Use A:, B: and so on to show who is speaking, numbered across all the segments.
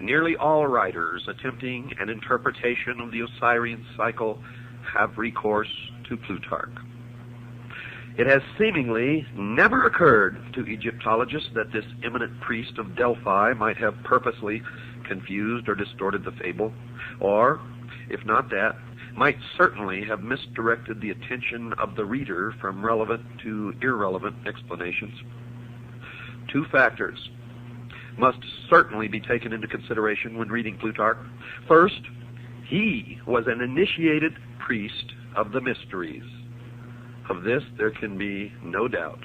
A: Nearly all writers attempting an interpretation of the Osirian cycle have recourse to Plutarch. It has seemingly never occurred to Egyptologists that this eminent priest of Delphi might have purposely confused or distorted the fable, or, if not that, might certainly have misdirected the attention of the reader from relevant to irrelevant explanations. Two factors must certainly be taken into consideration when reading Plutarch. First, he was an initiated priest of the mysteries. Of this there can be no doubt.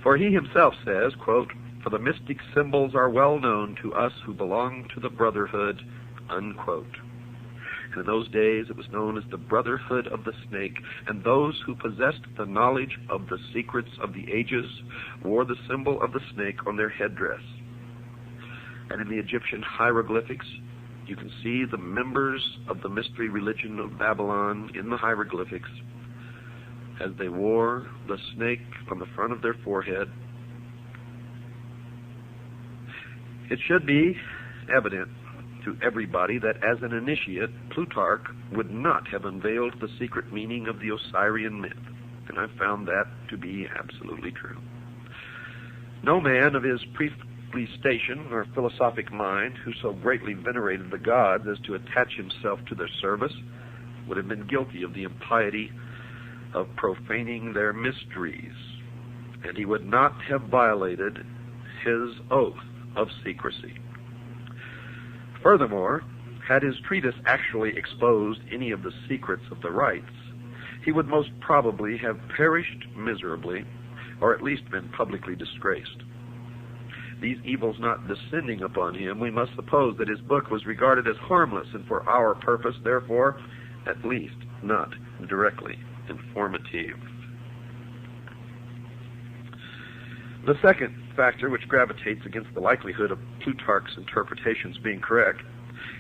A: For he himself says, quote, "For the mystic symbols are well known to us who belong to the brotherhood," unquote. And in those days it was known as the brotherhood of the snake, and those who possessed the knowledge of the secrets of the ages wore the symbol of the snake on their headdress. And in the Egyptian hieroglyphics, you can see the members of the mystery religion of Babylon in the hieroglyphics as they wore the snake on the front of their forehead. It should be evident to everybody that as an initiate, Plutarch would not have unveiled the secret meaning of the Osirian myth, and I've found that to be absolutely true. No man of his priestly station or philosophic mind who so greatly venerated the gods as to attach himself to their service would have been guilty of the impiety of profaning their mysteries, and he would not have violated his oath of secrecy. Furthermore, had his treatise actually exposed any of the secrets of the rites, he would most probably have perished miserably, or at least been publicly disgraced. These evils not descending upon him, we must suppose that his book was regarded as harmless and for our purpose, therefore, at least not directly informative. The second factor which gravitates against the likelihood of Plutarch's interpretations being correct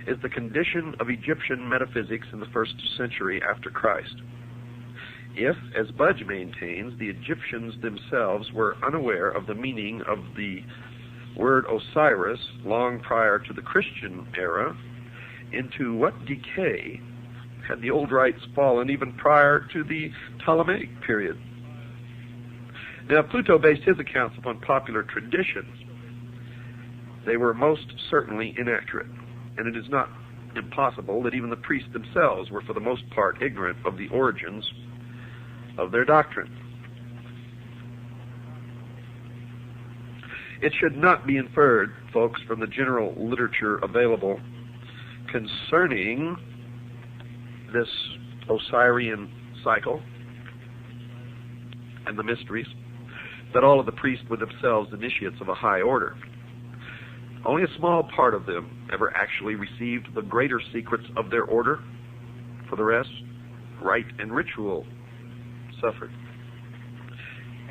A: is the condition of Egyptian metaphysics in the 1st century after Christ. If, as Budge maintains, the Egyptians themselves were unaware of the meaning of the word Osiris long prior to the Christian era, into what decay had the old rites fallen even prior to the Ptolemaic period? Now, Pluto based his accounts upon popular traditions. They were most certainly inaccurate, and it is not impossible that even the priests themselves were for the most part ignorant of the origins of their doctrine. It should not be inferred, folks, from the general literature available concerning this Osirian cycle and the mysteries that all of the priests were themselves initiates of a high order. Only a small part of them ever actually received the greater secrets of their order. For the rest, rite and ritual suffered.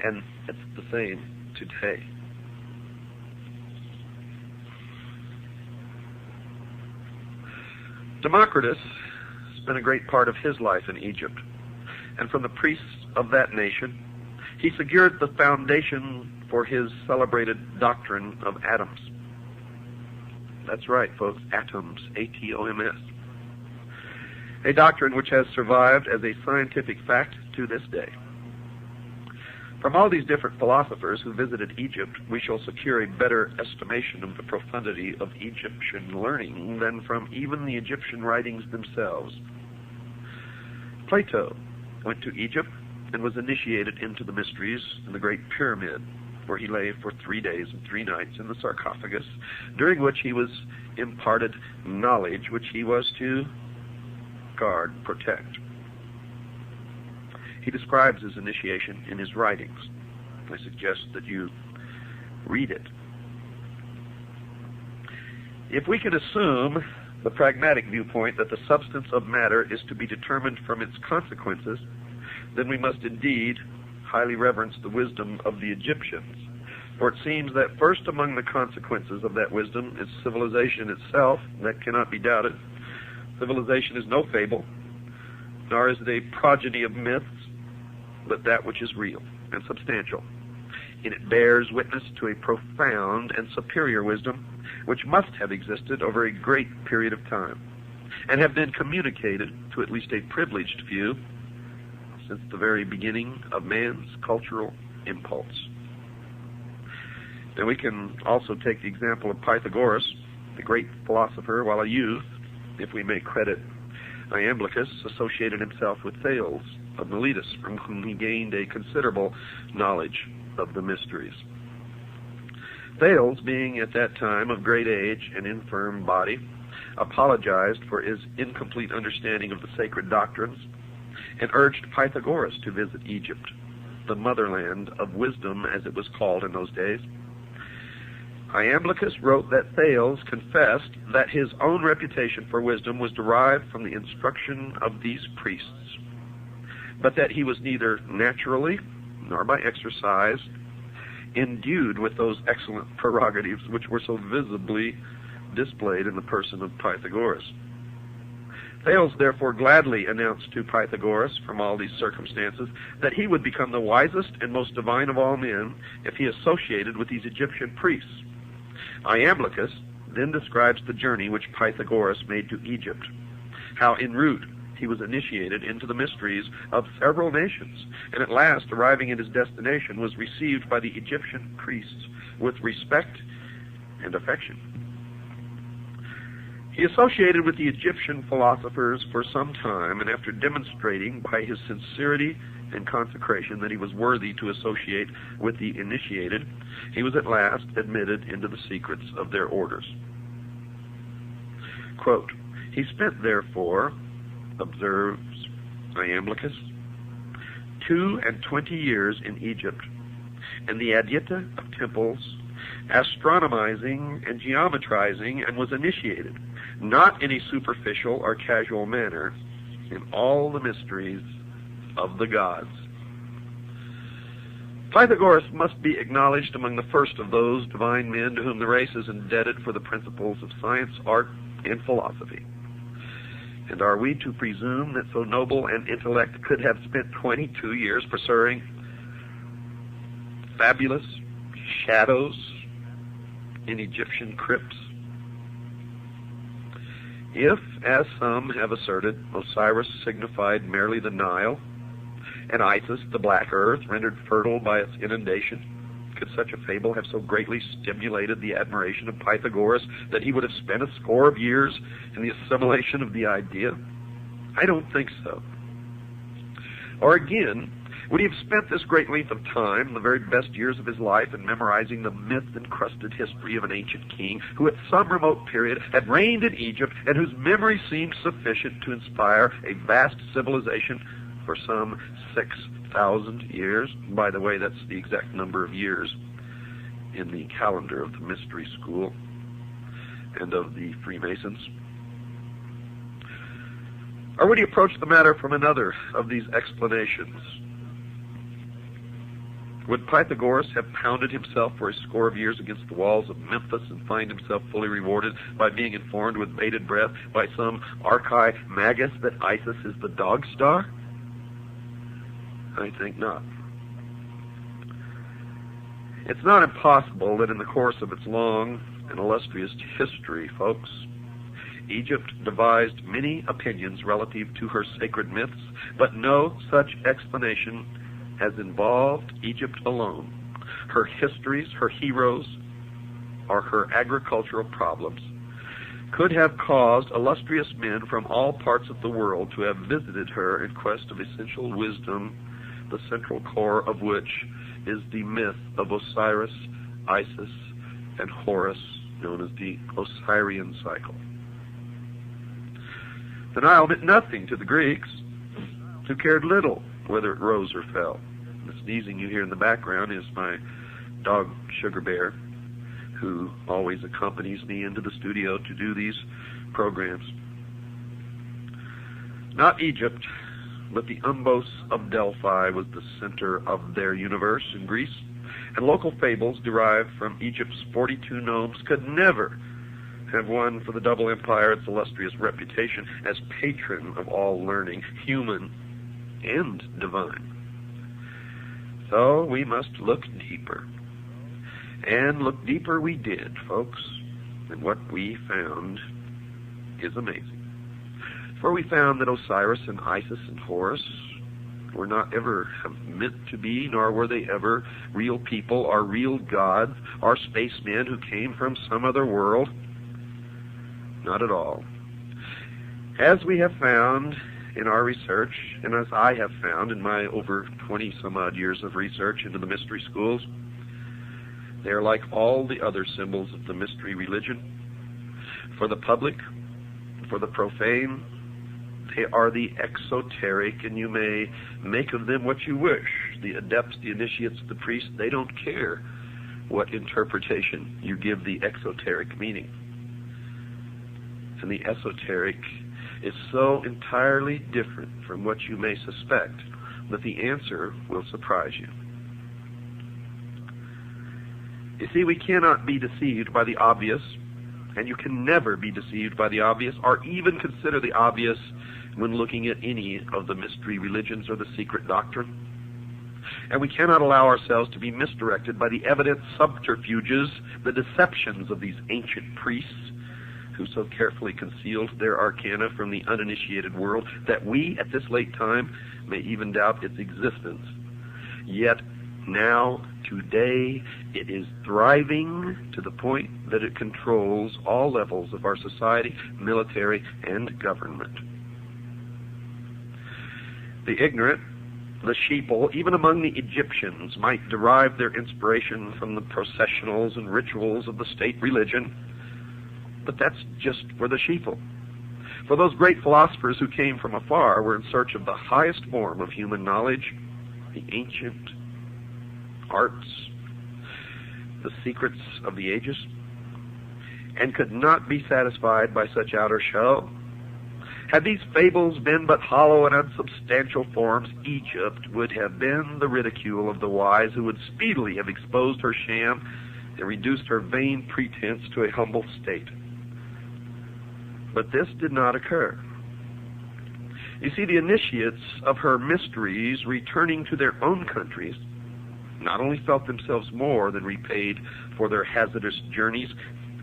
A: And it's the same today. Democritus spent a great part of his life in Egypt, and from the priests of that nation, he secured the foundation for his celebrated doctrine of atoms. That's right, folks, atoms, A-T-O-M-S. A doctrine which has survived as a scientific fact to this day. From all these different philosophers who visited Egypt, we shall secure a better estimation of the profundity of Egyptian learning than from even the Egyptian writings themselves. Plato went to Egypt and was initiated into the mysteries in the Great Pyramid, where he lay for 3 days and 3 nights in the sarcophagus, during which he was imparted knowledge which he was to guard, protect. He describes his initiation in his writings. I suggest that you read it. If we can assume the pragmatic viewpoint that the substance of matter is to be determined from its consequences, then we must indeed highly reverence the wisdom of the Egyptians. For it seems that first among the consequences of that wisdom is civilization itself. That cannot be doubted. Civilization is no fable, nor is it a progeny of myths, but that which is real and substantial. And it bears witness to a profound and superior wisdom, which must have existed over a great period of time, and have been communicated to at least a privileged few since the very beginning of man's cultural impulse. Now we can also take the example of Pythagoras, the great philosopher. While a youth, if we may credit Iamblichus, associated himself with Thales of Miletus, from whom he gained a considerable knowledge of the mysteries. Thales, being at that time of great age and infirm body, apologized for his incomplete understanding of the sacred doctrines and urged Pythagoras to visit Egypt, the motherland of wisdom, as it was called in those days. Iamblichus wrote that Thales confessed that his own reputation for wisdom was derived from the instruction of these priests, but that he was neither naturally nor by exercise endued with those excellent prerogatives which were so visibly displayed in the person of Pythagoras. Thales therefore gladly announced to Pythagoras, from all these circumstances, that he would become the wisest and most divine of all men if he associated with these Egyptian priests. Iamblichus then describes the journey which Pythagoras made to Egypt, how en route he was initiated into the mysteries of several nations, and at last, arriving at his destination, was received by the Egyptian priests with respect and affection. He associated with the Egyptian philosophers for some time, and after demonstrating by his sincerity and consecration that he was worthy to associate with the initiated, he was at last admitted into the secrets of their orders. Quote, he spent, therefore, observes Iamblichus, 22 years in Egypt, and the Adyta of temples, astronomizing and geometrizing, and was initiated, not in a superficial or casual manner, in all the mysteries of the gods. Pythagoras must be acknowledged among the first of those divine men to whom the race is indebted for the principles of science, art, and philosophy. And are we to presume that so noble an intellect could have spent 22 years pursuing fabulous shadows in Egyptian crypts? If, as some have asserted, Osiris signified merely the Nile, and Isis the black earth rendered fertile by its inundation, could such a fable have so greatly stimulated the admiration of Pythagoras that he would have spent a score of years in the assimilation of the idea? I don't think so. Or again, would he have spent this great length of time, the very best years of his life, in memorizing the myth-encrusted history of an ancient king who at some remote period had reigned in Egypt and whose memory seemed sufficient to inspire a vast civilization for some 6,000 years? By the way, that's the exact number of years in the calendar of the Mystery School and of the Freemasons. Or would he approach the matter from another of these explanations? Would Pythagoras have pounded himself for a score of years against the walls of Memphis and find himself fully rewarded by being informed with bated breath by some archi-magus that Isis is the dog star? I think not. It's not impossible that in the course of its long and illustrious history, folks, Egypt devised many opinions relative to her sacred myths, but no such explanation has involved Egypt alone. Her histories, her heroes, or her agricultural problems could have caused illustrious men from all parts of the world to have visited her in quest of essential wisdom, the central core of which is the myth of Osiris, Isis, and Horus, known as the Osirian cycle. The Nile meant nothing to the Greeks, who cared little whether it rose or fell. The sneezing you hear in the background is my dog Sugar Bear, who always accompanies me into the studio to do these programs. Not Egypt, but the Umbos of Delphi was the center of their universe in Greece, and local fables derived from Egypt's 42 gnomes could never have won for the double empire its illustrious reputation as patron of all learning, human and divine. So we must look deeper. And look deeper we did, folks. And what we found is amazing. For we found that Osiris and Isis and Horus were not ever meant to be, nor were they ever real people or real gods or spacemen who came from some other world. Not at all. As we have found in our research, and as I have found in my over 20-some-odd years of research into the mystery schools, they are like all the other symbols of the mystery religion. For the public, for the profane, they are the exoteric, and you may make of them what you wish. The adepts, the initiates, the priests, they don't care what interpretation you give the exoteric meaning. And the esoteric is so entirely different from what you may suspect that the answer will surprise you. You see, we cannot be deceived by the obvious, and you can never be deceived by the obvious, or even consider the obvious when looking at any of the mystery religions or the secret doctrine. And we cannot allow ourselves to be misdirected by the evident subterfuges, the deceptions of these ancient priests who so carefully concealed their arcana from the uninitiated world that we, at this late time, may even doubt its existence. Yet, now, today, it is thriving to the point that it controls all levels of our society, military, and government. The ignorant, the sheeple, even among the Egyptians, might derive their inspiration from the processionals and rituals of the state religion, but that's just for the sheeple. For those great philosophers who came from afar were in search of the highest form of human knowledge, the ancient arts, the secrets of the ages, and could not be satisfied by such outer show. Had these fables been but hollow and unsubstantial forms, Egypt would have been the ridicule of the wise, who would speedily have exposed her sham and reduced her vain pretense to a humble state. But this did not occur. You see, the initiates of her mysteries, returning to their own countries, not only felt themselves more than repaid for their hazardous journeys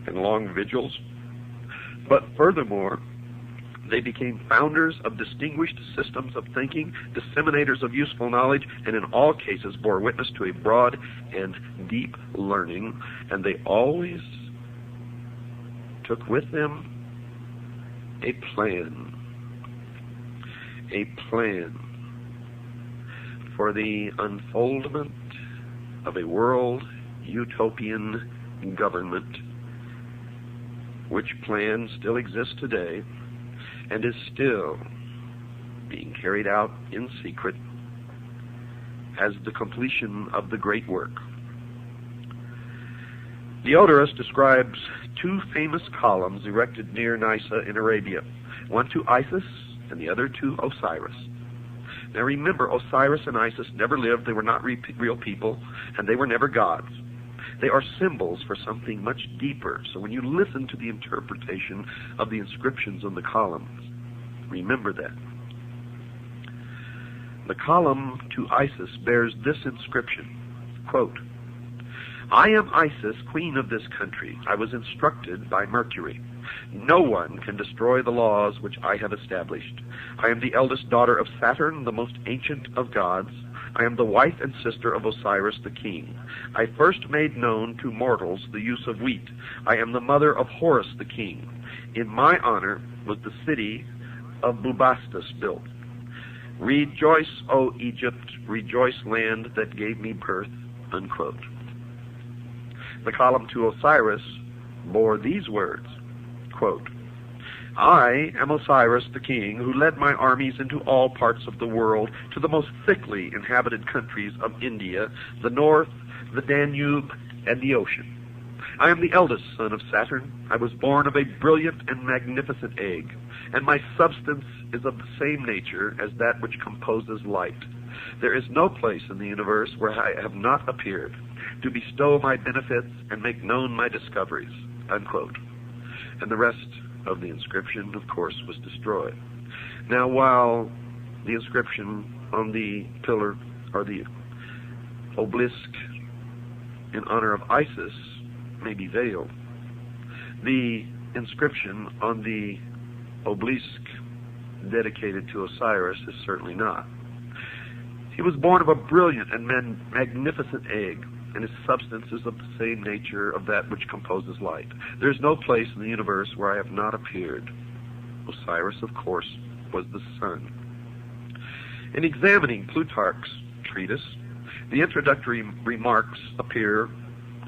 A: and long vigils, but furthermore, they became founders of distinguished systems of thinking, disseminators of useful knowledge, and in all cases bore witness to a broad and deep learning, and they always took with them a plan for the unfoldment of a world utopian government, which plan still exists today and is still being carried out in secret as the completion of the great work. Diodorus describes two famous columns erected near Nysa in Arabia, one to Isis and the other to Osiris. Now remember, Osiris and Isis never lived, they were not real people, and they were never gods. They are symbols for something much deeper. So when you listen to the interpretation of the inscriptions on the columns, remember that. The column to Isis bears this inscription, quote, "I am Isis, queen of this country. I was instructed by Mercury. No one can destroy the laws which I have established. I am the eldest daughter of Saturn, the most ancient of gods. I am the wife and sister of Osiris the king. I first made known to mortals the use of wheat. I am the mother of Horus the king. In my honor was the city of Bubastis built. Rejoice, O Egypt, rejoice, land that gave me birth," unquote. The column to Osiris bore these words, quote, "I am Osiris the king, who led my armies into all parts of the world, to the most thickly inhabited countries of India, the north, the Danube, and the ocean. I am the eldest son of Saturn. I was born of a brilliant and magnificent egg, and my substance is of the same nature as that which composes light. There is no place in the universe where I have not appeared, to bestow my benefits and make known my discoveries," unquote. And the rest of the inscription, of course, was destroyed. Now, while the inscription on the pillar, or the obelisk in honor of Isis, may be veiled, The inscription on the obelisk dedicated to Osiris is certainly not. He was born of a brilliant and magnificent egg, and his substance is of the same nature of that which composes light. There is no place in the universe where I have not appeared. Osiris, of course, was the sun. In examining Plutarch's treatise, the introductory remarks appear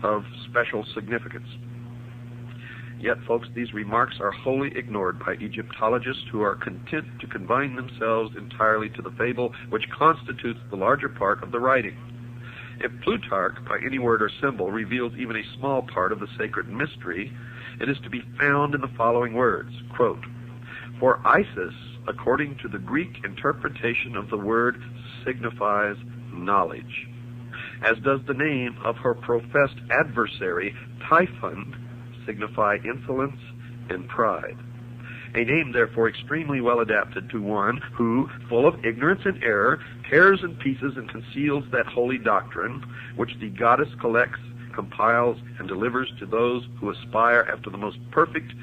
A: of special significance. Yet, folks, these remarks are wholly ignored by Egyptologists who are content to confine themselves entirely to the fable which constitutes the larger part of the writing. If Plutarch, by any word or symbol, reveals even a small part of the sacred mystery, it is to be found in the following words, quote, "For Isis, according to the Greek interpretation of the word, signifies knowledge, as does the name of her professed adversary, Typhon, signify insolence and pride. A name, therefore, extremely well adapted to one who, full of ignorance and error, tears in pieces and conceals that holy doctrine which the goddess collects, compiles, and delivers to those who aspire after the most perfect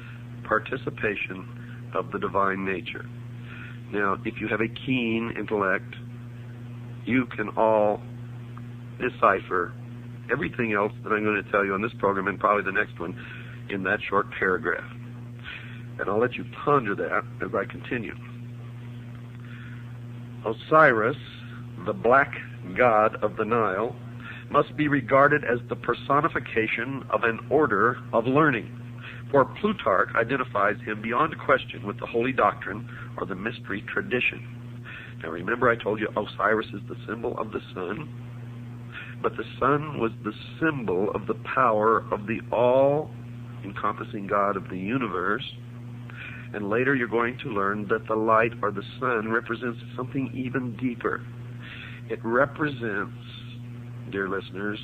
A: participation of the divine nature." Now, if you have a keen intellect, you can all decipher everything else that I'm going to tell you on this program and probably the next one in that short paragraph. And I'll let you ponder that as I continue. Osiris, the black god of the Nile, must be regarded as the personification of an order of learning, for Plutarch identifies him beyond question with the holy doctrine or the mystery tradition. Now remember, I told you Osiris is the symbol of the sun, but the sun was the symbol of the power of the all-encompassing God of the universe. And later you're going to learn that the light, or the sun, represents something even deeper. It represents, dear listeners,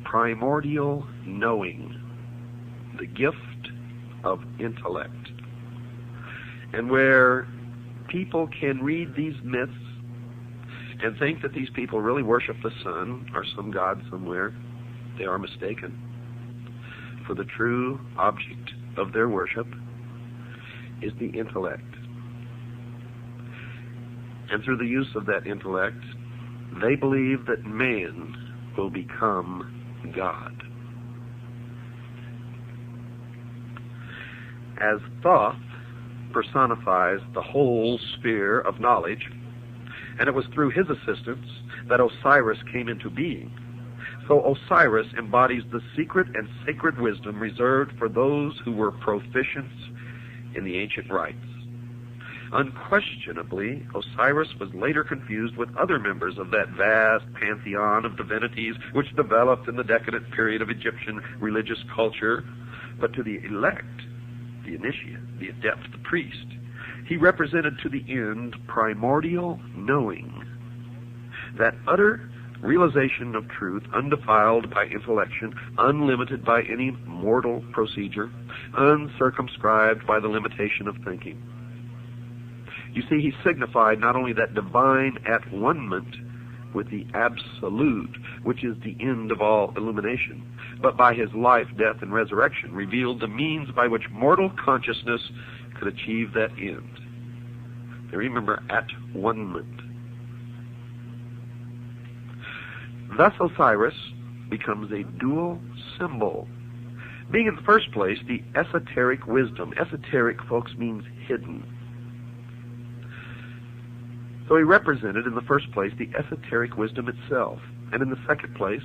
A: primordial knowing, the gift of intellect. And where people can read these myths and think that these people really worship the sun or some god somewhere, they are mistaken. For the true object of their worship is the intellect. And through the use of that intellect, they believe that man will become God. As Thoth personifies the whole sphere of knowledge, and it was through his assistance that Osiris came into being, so Osiris embodies the secret and sacred wisdom reserved for those who were proficient in the ancient rites. Unquestionably, Osiris was later confused with other members of that vast pantheon of divinities which developed in the decadent period of Egyptian religious culture. But to the elect, the initiate, the adept, the priest, he represented to the end primordial knowing, that utter realization of truth, undefiled by intellection, unlimited by any mortal procedure, uncircumscribed by the limitation of thinking. You see, he signified not only that divine at-one-ment with the absolute, which is the end of all illumination, but by his life, death, and resurrection revealed the means by which mortal consciousness could achieve that end. Now remember, at-one-ment. Thus Osiris becomes a dual symbol, being in the first place the esoteric wisdom. Esoteric, folks, means hidden. So he represented in the first place the esoteric wisdom itself, and in the second place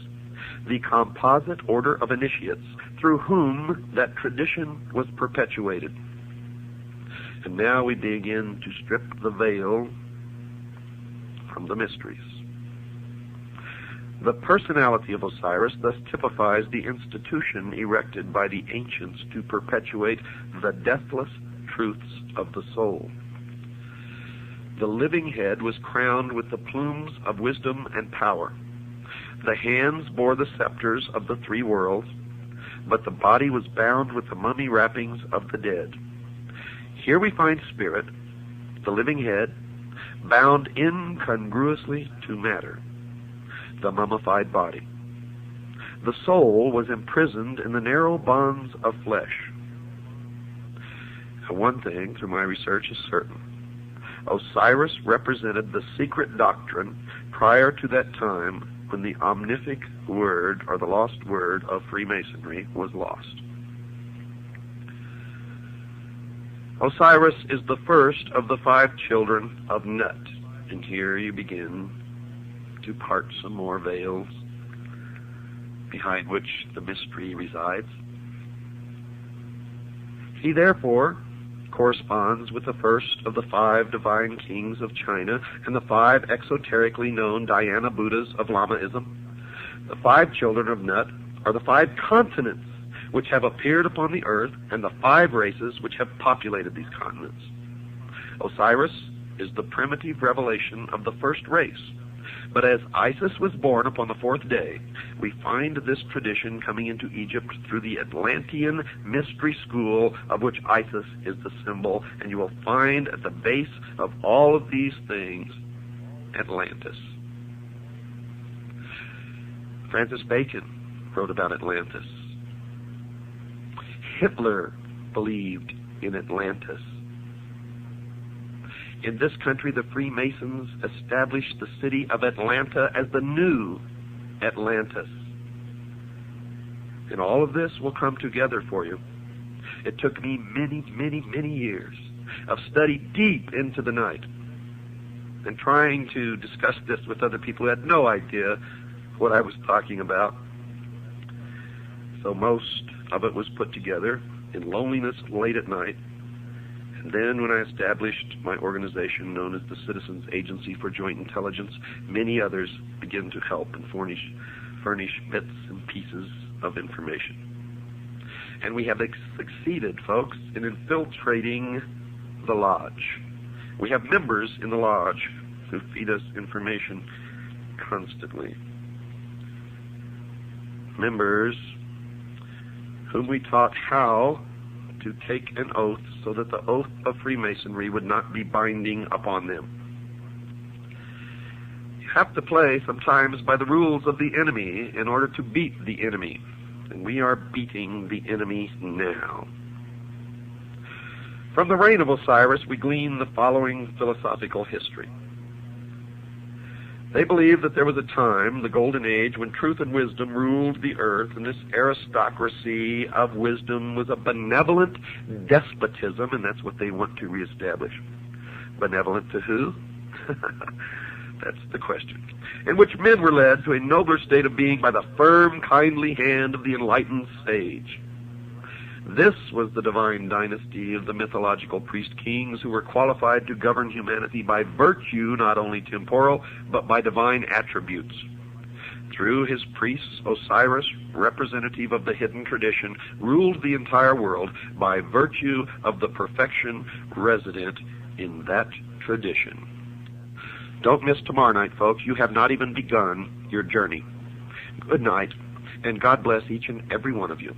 A: the composite order of initiates through whom that tradition was perpetuated. And now we begin to strip the veil from the mysteries. The personality of Osiris thus typifies the institution erected by the ancients to perpetuate the deathless truths of the soul. The living head was crowned with the plumes of wisdom and power. The hands bore the scepters of the three worlds, but the body was bound with the mummy wrappings of the dead. Here we find spirit, the living head, bound incongruously to matter, the mummified body. The soul was imprisoned in the narrow bonds of flesh, One thing through my research is certain. Osiris represented the secret doctrine prior to that time when the omnific word, or the lost word, of Freemasonry was lost. Osiris is the first of the 5 children of Nut. And here you begin to part some more veils behind which the mystery resides. He therefore corresponds with the first of the 5 divine kings of China and the 5 exoterically known Dhyana Buddhas of Lamaism. The 5 children of Nut are the 5 continents which have appeared upon the earth and the 5 races which have populated these continents. Osiris is the primitive revelation of the first race. But as Isis was born upon the 4th day, we find this tradition coming into Egypt through the Atlantean mystery school of which Isis is the symbol, and you will find at the base of all of these things Atlantis. Francis Bacon wrote about Atlantis. Hitler believed in Atlantis. In this country, the Freemasons established the city of Atlanta as the new Atlantis. And all of this will come together for you. It took me many, many, many years of study deep into the night and trying to discuss this with other people who had no idea what I was talking about. So most of it was put together in loneliness late at night. And then when I established my organization known as the Citizens Agency for Joint Intelligence, many others began to help and furnish bits and pieces of information. And we have succeeded, folks, in infiltrating the lodge. We have members in the lodge who feed us information constantly. Members whom we taught how to take an oath so that the oath of Freemasonry would not be binding upon them. You have to play sometimes by the rules of the enemy in order to beat the enemy. And we are beating the enemy now. From the reign of Osiris, we glean the following philosophical history. They believed that there was a time, the Golden Age, when truth and wisdom ruled the earth, and this aristocracy of wisdom was a benevolent despotism, and that's what they want to reestablish. Benevolent to who? That's the question. In which men were led to a nobler state of being by the firm, kindly hand of the enlightened sage. This was the divine dynasty of the mythological priest kings who were qualified to govern humanity by virtue, not only temporal, but by divine attributes. Through his priests, Osiris, representative of the hidden tradition, ruled the entire world by virtue of the perfection resident in that tradition. Don't miss tomorrow night, folks. You have not even begun your journey. Good night, and God bless each and every one of you.